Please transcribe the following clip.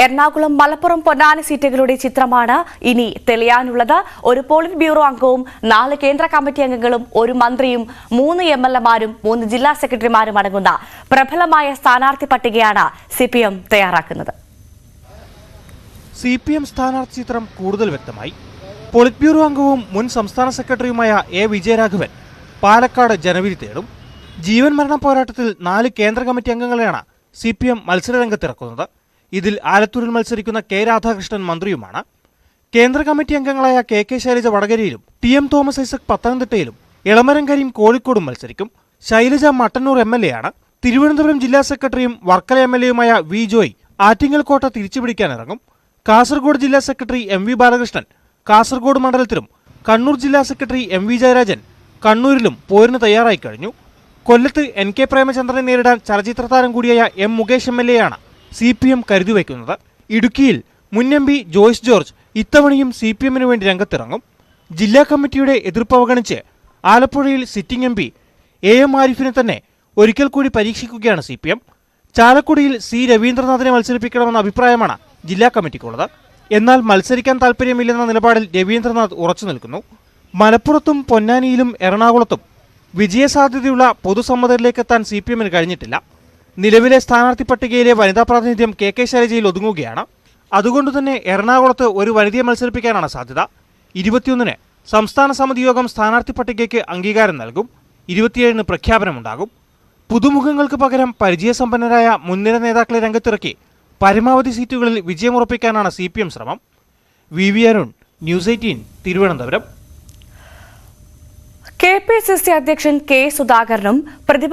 എറണാകുളം, മലപ്പുറം, പൊന്നാനി സീറ്റുകളുടെ ചിത്രമാണ് ഇനി തെളിയാനുള്ളത്. ഒരു പോളിറ്റ് ബ്യൂറോ അംഗവും 4 കേന്ദ്ര കമ്മിറ്റി അംഗങ്ങളും, ഒരു മന്ത്രിയും, 3 എംഎൽഎമാരും, 3 ജില്ലാ സെക്രട്ടറിമാരും അടങ്ങുന്ന പ്രബലമായ സ്ഥാനാർത്ഥി പട്ടികയാണ് സിപിഎം തയ്യാറാക്കുന്നത്. സിപിഎം സ്ഥാനാർത്ഥി ചിത്രം കൂടുതൽ വ്യക്തമായി. പോളിറ്റ് ബ്യൂറോ അംഗവും മുൻ സംസ്ഥാന സെക്രട്ടറിയുമായ എ വിജയരാഘവൻ പാലക്കാട് ജനവിധി തേടും. ജീവൻ മരണ പോരാട്ടത്തിൽ 4 കേന്ദ്ര കമ്മിറ്റി അംഗങ്ങളെയാണ് സിപിഎം മത്സരരംഗത്തിറക്കുന്നത്. ഇതിൽ ആലത്തൂരിൽ മത്സരിക്കുന്ന കെ രാധാകൃഷ്ണൻ മന്ത്രിയുമാണ്. കേന്ദ്ര കമ്മിറ്റി അംഗങ്ങളായ കെ ശൈലജ വടകരയിലും ടി.എം. തോമസ് ഐസക് പത്തനംതിട്ടയിലും ഇളമരം കരീം കോഴിക്കോടും മത്സരിക്കും. ശൈലജ മട്ടന്നൂർ എംഎൽഎയാണ്. തിരുവനന്തപുരം ജില്ലാ സെക്രട്ടറിയും വർക്കല എംഎൽഎയുമായ വി ജോയ് ആറ്റിങ്ങൽ കോട്ട തിരിച്ചുപിടിക്കാനിറങ്ങും. കാസർഗോഡ് ജില്ലാ സെക്രട്ടറി എം.വി. ബാലകൃഷ്ണൻ കാസർഗോഡ് മണ്ഡലത്തിലും, കണ്ണൂർ ജില്ലാ സെക്രട്ടറി എം.വി. ജയരാജൻ കണ്ണൂരിലും പോരിന് തയ്യാറായി കഴിഞ്ഞു. കൊല്ലത്ത് എൻ.കെ. പ്രേമചന്ദ്രനെ നേരിടാൻ ചലച്ചിത്ര താരം കൂടിയായ എം. മുകേഷ് എംഎൽഎയാണ് സിപിഎം കരുതിവയ്ക്കുന്നത്. ഇടുക്കിയിൽ മുൻ എം.പി. ജോയ്സ് ജോർജ് ഇത്തവണയും സിപിഎമ്മിന് വേണ്ടി രംഗത്തിറങ്ങും. ജില്ലാ കമ്മിറ്റിയുടെ എതിർപ്പ് അവഗണിച്ച് ആലപ്പുഴയിൽ സിറ്റിംഗ് എം.പി. എ.എം. ആരിഫിനെ തന്നെ ഒരിക്കൽ കൂടി പരീക്ഷിക്കുകയാണ് സിപിഎം. ചാലക്കുടിയിൽ സി. രവീന്ദ്രനാഥിനെ മത്സരിപ്പിക്കണമെന്ന അഭിപ്രായമാണ് ജില്ലാ കമ്മിറ്റിക്കുള്ളത്. എന്നാൽ മത്സരിക്കാൻ താൽപ്പര്യമില്ലെന്ന നിലപാടിൽ രവീന്ദ്രനാഥ് ഉറച്ചു നിൽക്കുന്നു. മലപ്പുറത്തും പൊന്നാനിയിലും എറണാകുളത്തും വിജയസാധ്യതയുള്ള പൊതുസമ്മതരിലേക്കെത്താൻ സിപിഎമ്മിന് കഴിഞ്ഞിട്ടില്ല. നിലവിലെ സ്ഥാനാർത്ഥി പട്ടികയിലെ വനിതാ പ്രാതിനിധ്യം കെ ശൈലജയിൽ ഒതുങ്ങുകയാണ്. അതുകൊണ്ടുതന്നെ എറണാകുളത്ത് ഒരു വനിതയെ മത്സരിപ്പിക്കാനാണ് സാധ്യത. 21-ന് സംസ്ഥാന സമിതി യോഗം സ്ഥാനാർത്ഥി പട്ടികയ്ക്ക് അംഗീകാരം നൽകും. 27-ന് പ്രഖ്യാപനമുണ്ടാകും. പുതുമുഖങ്ങൾക്ക് പകരം പരിചയസമ്പന്നരായ മുൻനിര നേതാക്കളെ രംഗത്തിറക്കി പരമാവധി സീറ്റുകളിൽ വിജയമുറപ്പിക്കാനാണ് സിപിഎം ശ്രമം. V Arun, news 18, Thiruvananthapuram. KPCC അധ്യക്ഷൻ കെ. സുധാകരനും പ്രതിപക്ഷ